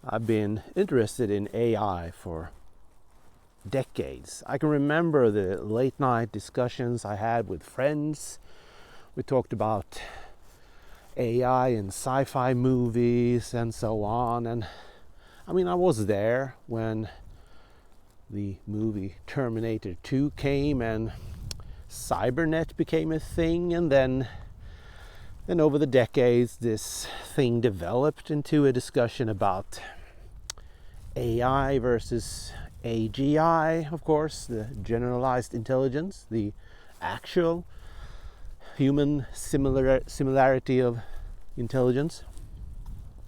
I've been interested in AI for decades. I can remember the late night discussions I had with friends. We talked about AI in sci-fi movies and so on. And I mean, I was there when the movie Terminator 2 came and Cybernet became a thing, and then over the decades this thing developed into a discussion about AI versus AGI, of course, the generalized intelligence, the actual human similarity of intelligence,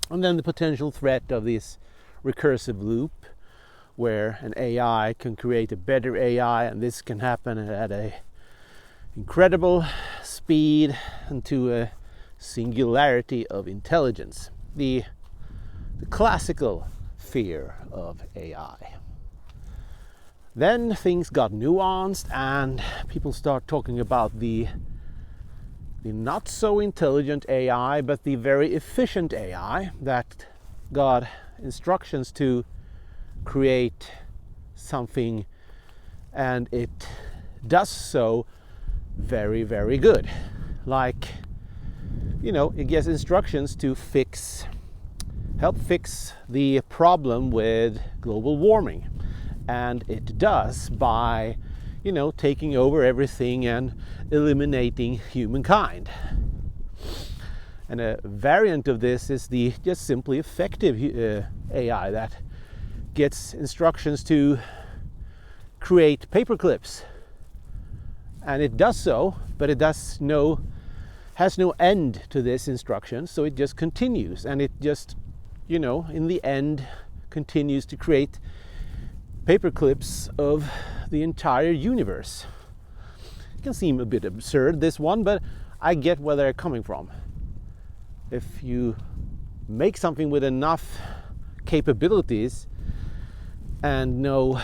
and then the potential threat of this recursive loop where an AI can create a better AI, and this can happen at a incredible speed and to a singularity of intelligence. The classical fear of AI. Then things got nuanced and people start talking about the not so intelligent AI, but the very efficient AI that got instructions to create something, and it does so very, very good. Like, it gets instructions to help fix the problem with global warming. And it does by, taking over everything and eliminating humankind. And a variant of this is the just simply effective AI that gets instructions to create paper clips. And it does so, but it has no end to this instruction, so it just continues, and it just, in the end continues to create paper clips of the entire universe. It can seem a bit absurd, this one, but I get where they're coming from. If you make something with enough capabilities and no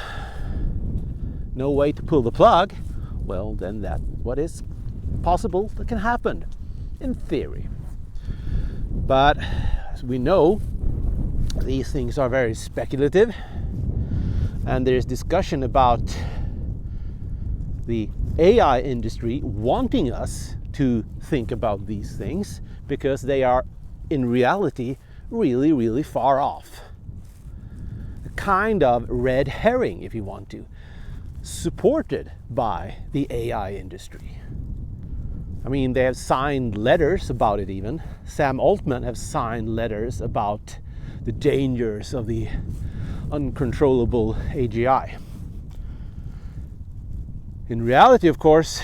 way to pull the plug, well, then that's what is possible that can happen in theory. But as we know, these things are very speculative, and there's discussion about the AI industry wanting us to think about these things because they are in reality really, really far off. A kind of red herring, if you want to, supported by the AI industry. I mean, they have signed letters about it even. Sam Altman has signed letters about the dangers of the uncontrollable AGI. In reality, of course,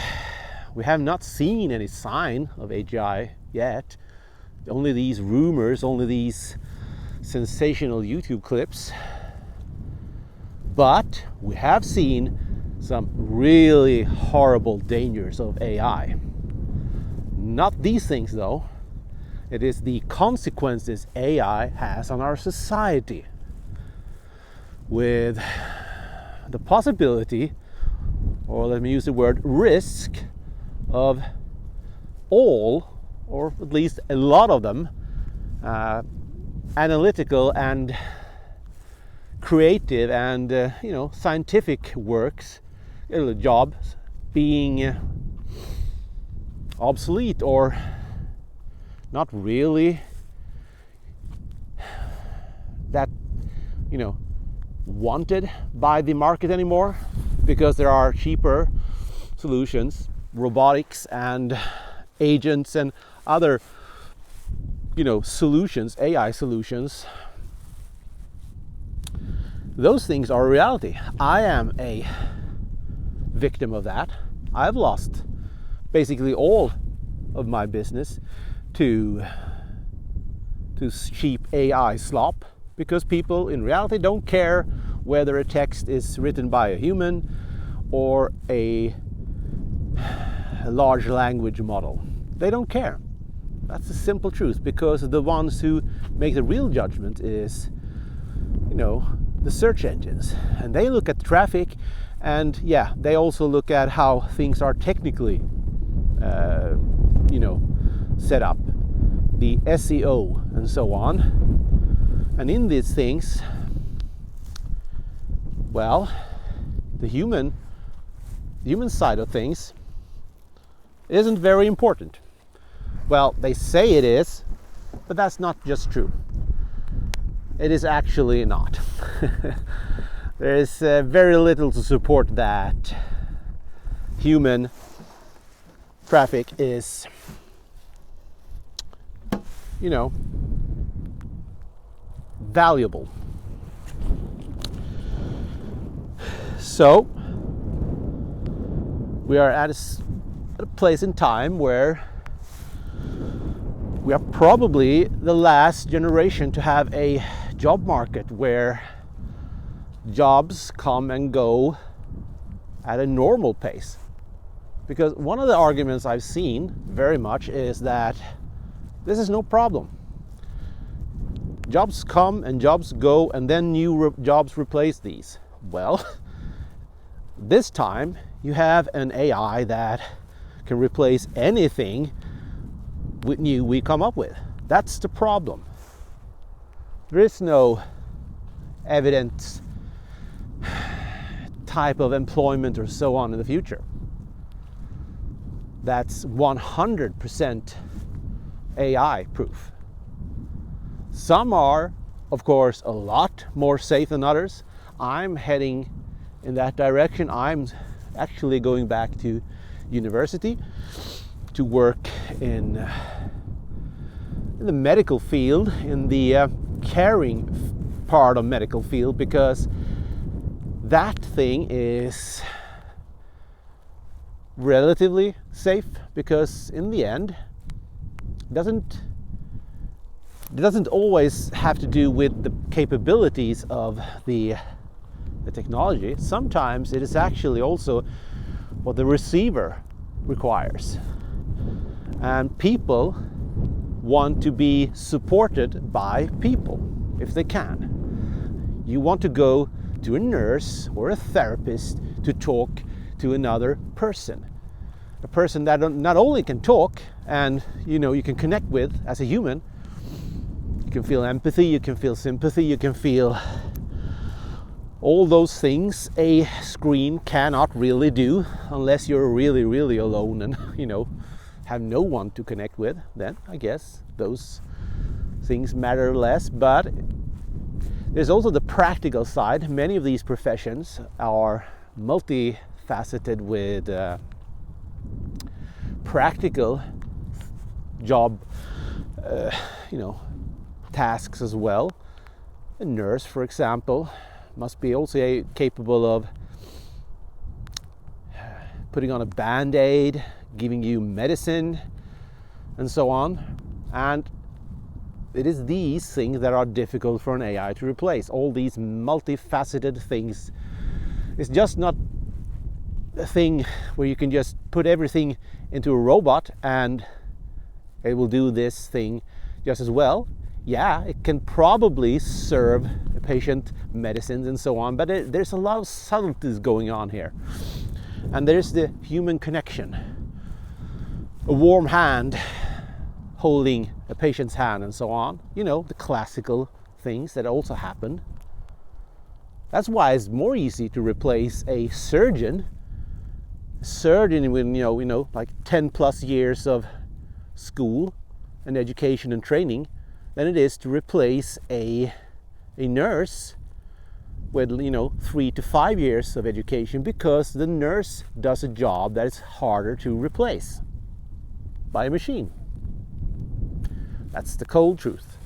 we have not seen any sign of AGI yet. Only these rumors, only these sensational YouTube clips. But we have seen some really horrible dangers of AI. Not these things though. It is the consequences AI has on our society, with the possibility, or let me use the word risk, of all, or at least a lot of them, analytical and creative and scientific works, jobs being obsolete or not really that wanted by the market anymore, because there are cheaper solutions, robotics and agents and other solutions, AI solutions. Those things are a reality. I am a victim of that. I've lost basically all of my business to cheap AI slop, because people in reality don't care whether a text is written by a human or a large language model. They don't care. That's the simple truth, because the ones who make the real judgment is, the search engines. And they look at the traffic, and they also look at how things are technically set up, the SEO and so on. And in these things, well, the human side of things isn't very important. Well, they say it is, but that's not just true. It is actually not. There is very little to support that human traffic is, valuable. So we are at a place in time where we are probably the last generation to have a job market where jobs come and go at a normal pace. Because one of the arguments I've seen very much is that this is no problem. Jobs come and jobs go, and then new jobs replace these. Well, this time you have an AI that can replace anything new we come up with. That's the problem. There is no evident type of employment or so on in the future that's 100% AI proof. Some are, of course, a lot more safe than others. I'm heading in that direction. I'm actually going back to university to work in the medical field, in the caring part of medical field, because that thing is relatively safe, because in the end it doesn't always have to do with the capabilities of the technology. Sometimes it is actually also what the receiver requires, and people want to be supported by people if they can. You want to go to a nurse or a therapist to talk to another person, a person that not only can talk and you can connect with as a human. You can feel empathy, you can feel sympathy, you can feel all those things a screen cannot really do unless you're really, really alone and have no one to connect with. Then I guess those things matter less. But there's also the practical side. Many of these professions are multifaceted with practical job tasks as well. A nurse, for example, must be also capable of putting on a band-aid, giving you medicine, and so on. And it is these things that are difficult for an AI to replace. All these multifaceted things. It's just not a thing where you can just put everything into a robot and it will do this thing just as well. Yeah, it can probably serve a patient medicines and so on, but there's a lot of subtleties going on here. And there's the human connection. A warm hand holding a patient's hand and so on. The classical things that also happen. That's why it's more easy to replace a surgeon with like 10 plus years of school and education and training than it is to replace a nurse with 3 to 5 years of education, because the nurse does a job that is harder to replace by a machine. That's the cold truth.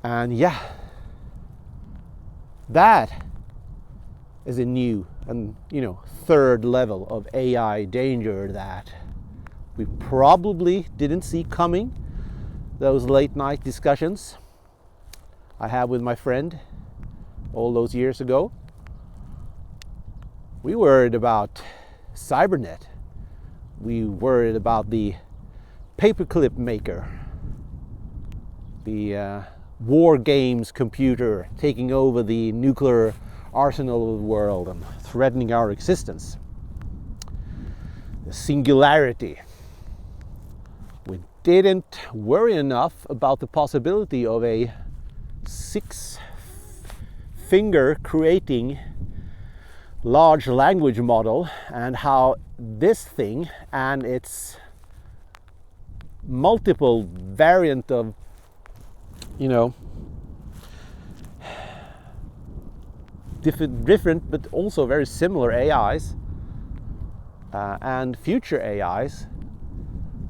And that is a new and third level of AI danger that we probably didn't see coming. Those late night discussions I had with my friend all those years ago. We worried about Cybernet. We worried about the paperclip maker, the war games computer taking over the nuclear arsenal of the world and threatening our existence. The singularity, when didn't worry enough about the possibility of a 6-finger creating large language model, and how this thing and its multiple variant of, different but also very similar AIs and future AIs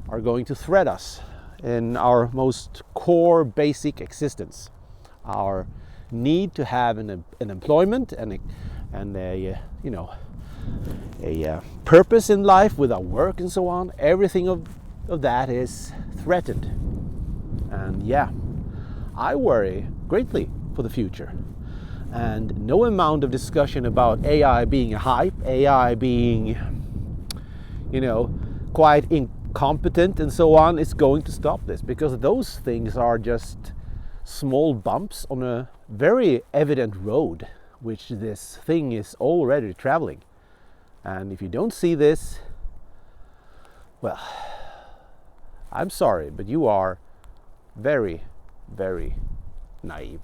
are going to threat us in our most core basic existence. Our need to have an employment and a purpose in life with our work and so on. Everything of that is threatened. And yeah, I worry greatly for the future. And no amount of discussion about AI being a hype, AI being, quite incompetent and so on is going to stop this, because those things are just small bumps on a very evident road which this thing is already traveling. And if you don't see this, well, I'm sorry, but you are very, very naive.